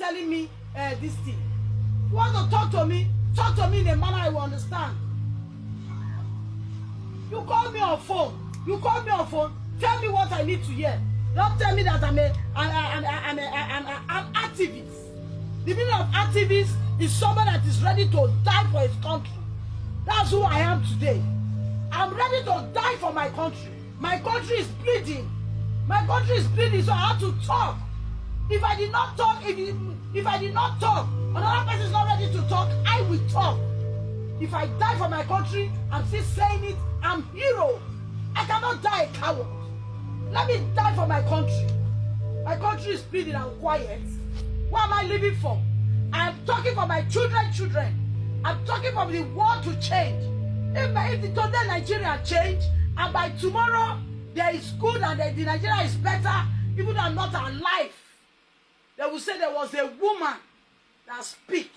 telling me this thing. You want to talk to me in a manner I will understand. You call me on phone. Tell me what I need to hear. Don't tell me that I'm an activist. The meaning of activist is someone that is ready to die for his country. That's who I am today. I'm ready to die for my country. My country is bleeding. So I have to talk. If I did not talk, another person is not ready to talk, I will talk. If I die for my country, I'm still saying it, I'm hero. I cannot die a coward. Let me die for my country. My country is bleeding and quiet. What am I living for? I'm talking for my children. I'm talking for the world to change. If today Nigeria change, and by tomorrow there is good and the Nigeria is better, even though I'm not alive, they will say there was a woman that speak.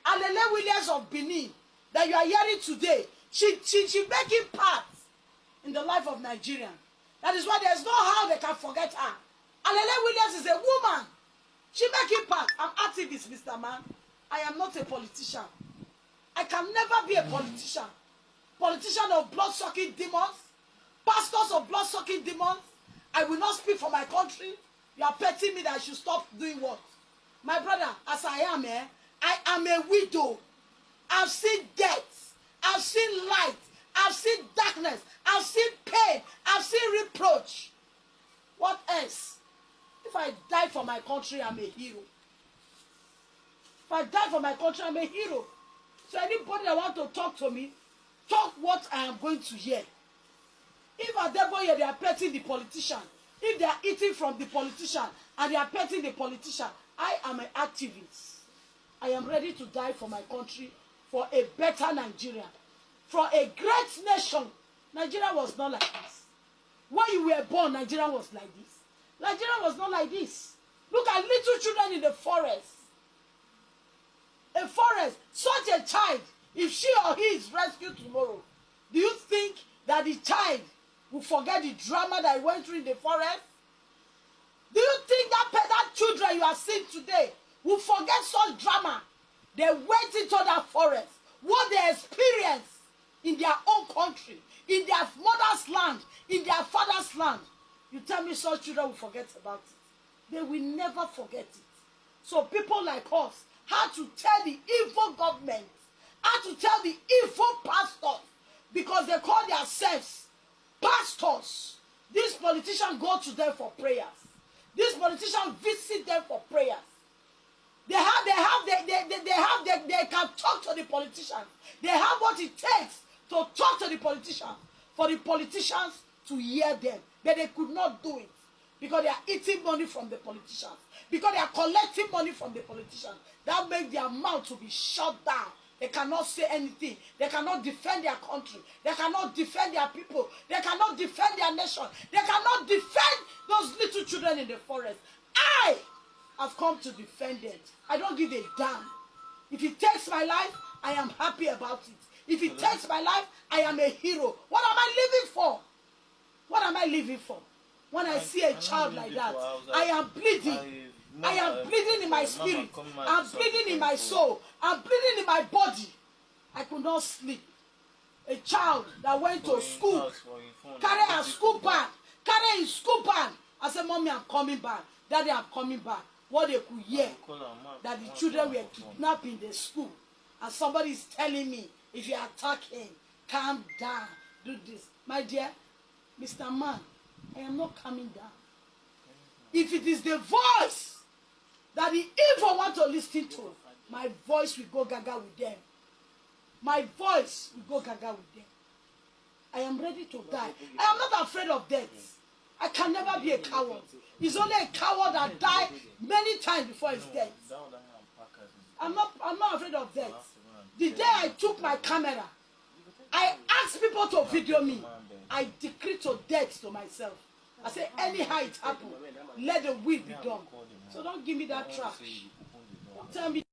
Alele Williams of Benin, that you are hearing today, she making part in the life of Nigerian. That is why there is no how they can forget her. Alele Williams is a woman. She making part. I'm activist, Mr. Man. I am not a politician. I can never be a politician. Politician of blood-sucking demons. Pastors of blood-sucking demons. I will not speak for my country. You are petting me that I should stop doing what? My brother, as I am, I am a widow. I've seen death. I've seen light. I've seen darkness. I've seen pain. I've seen reproach. What else? If I die for my country, I'm a hero. If I die for my country, I'm a hero. So anybody that wants to talk to me, talk what I am going to hear. If at that point they are petting the politician, if they are eating from the politician and they are petting the politician, I am an activist. I am ready to die for my country, for a better Nigeria, for a great nation. Nigeria was not like this. When you were born, Nigeria was like this. Nigeria was not like this. Look at little children in the forest. A forest, such a child, if she or he is rescued tomorrow, do you think that the child will forget the drama that he went through in the forest? Do you think that children you are seeing today will forget such drama? They went into that forest, what they experienced in their own country, in their mother's land, in their father's land. You tell me such children will forget about it. They will never forget it. So people like us had to tell the evil government, had to tell the evil pastors, because they call themselves pastors. These politicians go to them for prayers. These politicians visit them for prayers. They can talk to the politicians. They have what it takes to talk to the politicians, for the politicians to hear them. But they could not do it because they are eating money from the politicians, because they are collecting money from the politicians. That makes their mouth to be shut down. They cannot say anything. They cannot defend their country. They cannot defend their people. They cannot defend their nation. They cannot defend those little children in the forest. I have come to defend them. I don't give a damn. If it takes my life, I am happy about it. If it takes my life, I am a hero. What am I living for? What am I living for? When I see a child like that, I am bleeding. I am bleeding in my spirit. I'm bleeding in my soul. I'm bleeding in my body. I could not sleep. A child that went to school, carry a school bag, carry his school bag. I said, Mommy, I'm coming back. Daddy, I'm coming back. What they could hear, that the children were kidnapped in the school. And somebody is telling me, if you attack him, calm down, do this. My dear, Mr. Man, I am not coming down. If it is the voice that the evil want to listen to, my voice will go gaga with them. My voice will go gaga with them. I am ready to die. I am not afraid of death. I can never be a coward. It's only a coward that died many times before his death. I'm not afraid of death. The day I took my camera, I asked people to video me. I decreed to death to myself. I said, anyhow it happened, let the will be done. So don't give me that trash. Don't tell me.